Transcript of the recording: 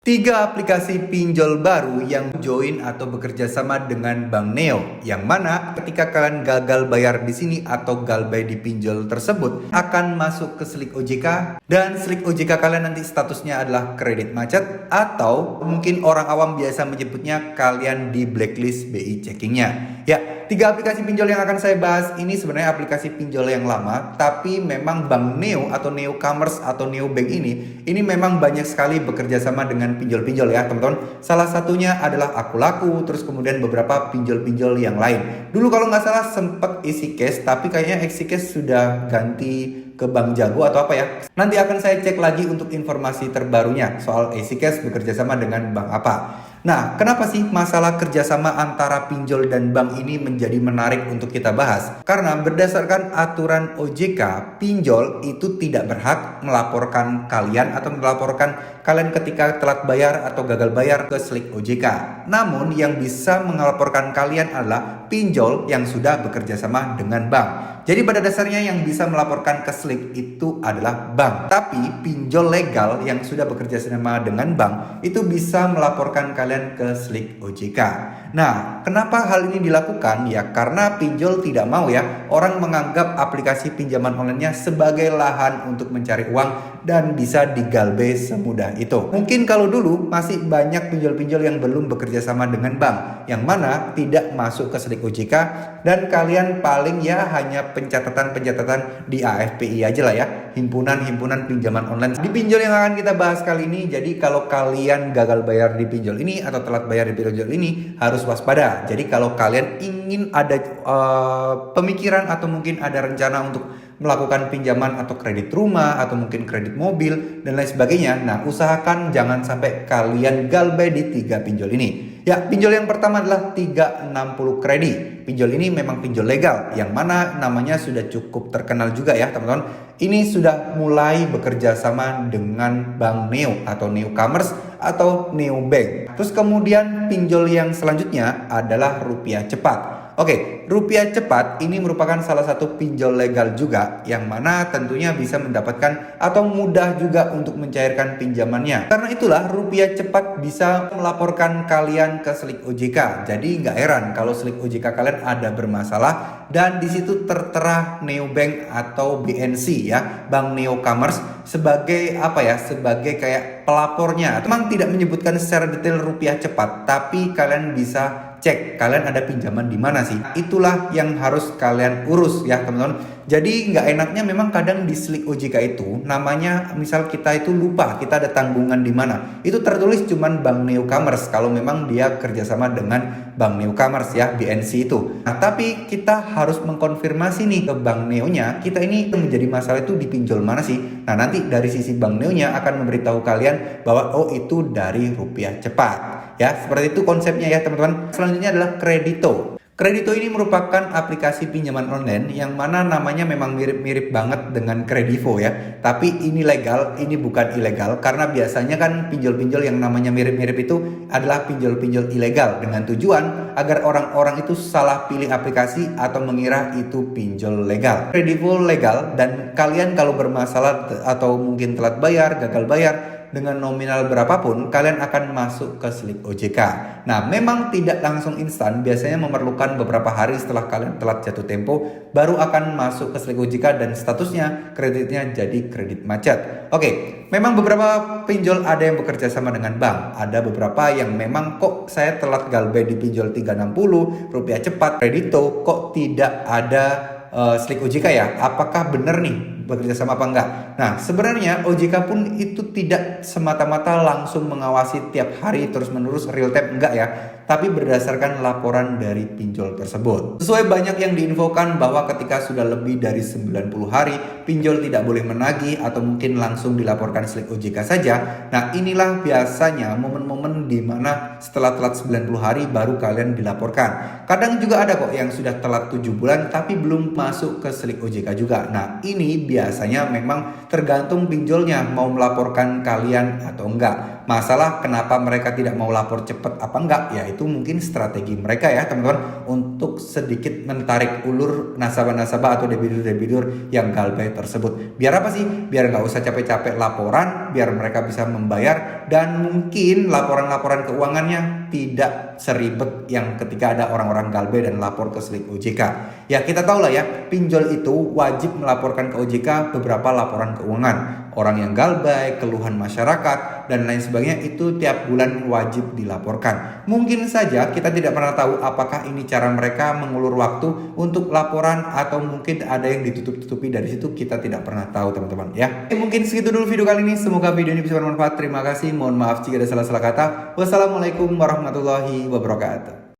Tiga aplikasi pinjol baru yang join atau bekerja sama dengan Bank Neo, yang mana ketika kalian gagal bayar di sini atau galbay di pinjol tersebut akan masuk ke Slik OJK, dan Slik OJK kalian nanti statusnya adalah kredit macet, atau mungkin orang awam biasa menyebutnya kalian di blacklist BI checkingnya. Ya, tiga aplikasi pinjol yang akan saya bahas ini sebenarnya aplikasi pinjol yang lama, tapi memang Bank Neo atau Neo Commerce atau Neo Bank ini memang banyak sekali bekerja sama dengan pinjol-pinjol ya teman-teman. Salah satunya adalah Akulaku, terus kemudian beberapa pinjol-pinjol yang lain. Dulu kalau nggak salah sempat EasyCash, tapi kayaknya EasyCash sudah ganti ke Bank Jago atau apa ya. Nanti akan saya cek lagi untuk informasi terbarunya soal EasyCash bekerja sama dengan bank apa. Nah, kenapa sih masalah kerjasama antara pinjol dan bank ini menjadi menarik untuk kita bahas? Karena berdasarkan aturan OJK, pinjol itu tidak berhak melaporkan kalian atau melaporkan kalian ketika telat bayar atau gagal bayar ke Slik OJK. Namun, yang bisa melaporkan kalian adalah pinjol yang sudah bekerja sama dengan bank. Jadi pada dasarnya yang bisa melaporkan ke Slik itu adalah bank. Tapi pinjol legal yang sudah bekerja sama dengan bank itu bisa melaporkan kalian ke Slik OJK. Nah, kenapa hal ini dilakukan? Ya karena pinjol tidak mau ya orang menganggap aplikasi pinjaman online-nya sebagai lahan untuk mencari uang dan bisa digalbay semudah itu. Mungkin kalau dulu masih banyak pinjol-pinjol yang belum bekerja sama dengan bank, yang mana tidak masuk ke Slik OJK, dan kalian paling ya hanya pencatatan di AFPI aja lah ya, himpunan pinjaman online. Di pinjol yang akan kita bahas kali ini, jadi kalau kalian gagal bayar di pinjol ini atau telat bayar di pinjol ini harus waspada. Jadi kalau kalian ingin ada pemikiran atau mungkin ada rencana untuk melakukan pinjaman atau kredit rumah atau mungkin kredit mobil dan lain sebagainya, nah usahakan jangan sampai kalian galbay di tiga pinjol ini. Ya, pinjol yang pertama adalah 360 Kredi. Pinjol ini memang pinjol legal, yang mana namanya sudah cukup terkenal juga ya teman-teman. Ini sudah mulai bekerja sama dengan Bank Neo atau Neo Commerce atau Neo Bank. Terus kemudian pinjol yang selanjutnya adalah Rupiah Cepat. Oke, Rupiah Cepat ini merupakan salah satu pinjol legal juga, yang mana tentunya bisa mendapatkan atau mudah juga untuk mencairkan pinjamannya. Karena itulah Rupiah Cepat bisa melaporkan kalian ke Slik OJK. Jadi nggak heran kalau Slik OJK kalian ada bermasalah dan di situ tertera Neo Bank atau BNC ya, Bank Neo Commerce sebagai apa ya? Sebagai kayak pelapornya. Memang tidak menyebutkan secara detail Rupiah Cepat, tapi kalian bisa cek kalian ada pinjaman di mana sih. Itulah yang harus kalian urus ya teman-teman. Jadi nggak enaknya memang kadang di Slik OJK itu namanya, misal kita itu lupa kita ada tanggungan di mana, itu tertulis cuman Bank Neo Commerce kalau memang dia kerjasama dengan Bank Neo Commerce ya, BNC itu. Nah tapi kita harus mengkonfirmasi nih ke Bank Neo nya, kita ini menjadi masalah itu di pinjol mana sih. Nah nanti dari sisi Bank Neo nya akan memberitahu kalian bahwa oh itu dari Rupiah Cepat. Ya, seperti itu konsepnya ya teman-teman. Selanjutnya adalah Kredito. Kredito ini merupakan aplikasi pinjaman online yang mana namanya memang mirip-mirip banget dengan Kredivo ya. Tapi ini legal, ini bukan ilegal. Karena biasanya kan pinjol-pinjol yang namanya mirip-mirip itu adalah pinjol-pinjol ilegal dengan tujuan agar orang-orang itu salah pilih aplikasi atau mengira itu pinjol legal. Kredivo legal, dan kalian kalau bermasalah atau mungkin telat bayar, gagal bayar dengan nominal berapapun, kalian akan masuk ke Slik OJK. Nah, memang tidak langsung instan, biasanya memerlukan beberapa hari setelah kalian telat jatuh tempo, baru akan masuk ke Slik OJK dan statusnya kreditnya jadi kredit macet. Oke, memang beberapa pinjol ada yang bekerja sama dengan bank, ada beberapa yang memang kok saya telat galbay di pinjol 360, Rupiah Cepat, Kredito, kok tidak ada Slik OJK ya? Apakah benar nih bekerja sama apa enggak? Nah sebenarnya OJK pun itu tidak semata-mata langsung mengawasi tiap hari terus menerus real time, enggak ya, tapi berdasarkan laporan dari pinjol tersebut. Sesuai banyak yang diinfokan bahwa ketika sudah lebih dari 90 hari pinjol tidak boleh menagih atau mungkin langsung dilaporkan Slik OJK saja. Nah inilah biasanya momen-momen di mana setelah telat 90 hari baru kalian dilaporkan. Kadang juga ada kok yang sudah telat 7 bulan tapi belum masuk ke Slik OJK juga. Nah ini biasanya memang tergantung pinjolnya mau melaporkan kalian atau enggak. Masalah kenapa mereka tidak mau lapor cepat apa enggak, ya itu mungkin strategi mereka ya teman-teman, untuk sedikit menarik ulur nasabah-nasabah atau debitur-debitur yang galbay tersebut. Biar apa sih? Biar nggak usah capek-capek laporan, biar mereka bisa membayar, dan mungkin laporan-laporan keuangannya tidak seribet yang ketika ada orang-orang galbay dan lapor ke Slik OJK. Ya kita tahu lah ya, pinjol itu wajib melaporkan ke OJK beberapa laporan keuangan. Orang yang galbay, keluhan masyarakat, dan lain sebagainya itu tiap bulan wajib dilaporkan. Mungkin saja kita tidak pernah tahu apakah ini cara mereka mengulur waktu untuk laporan atau mungkin ada yang ditutup-tutupi dari situ, kita tidak pernah tahu teman-teman ya. Mungkin segitu dulu video kali ini, semoga video ini bisa bermanfaat. Terima kasih, mohon maaf jika ada salah-salah kata. Wassalamualaikum warahmatullahi wabarakatuh.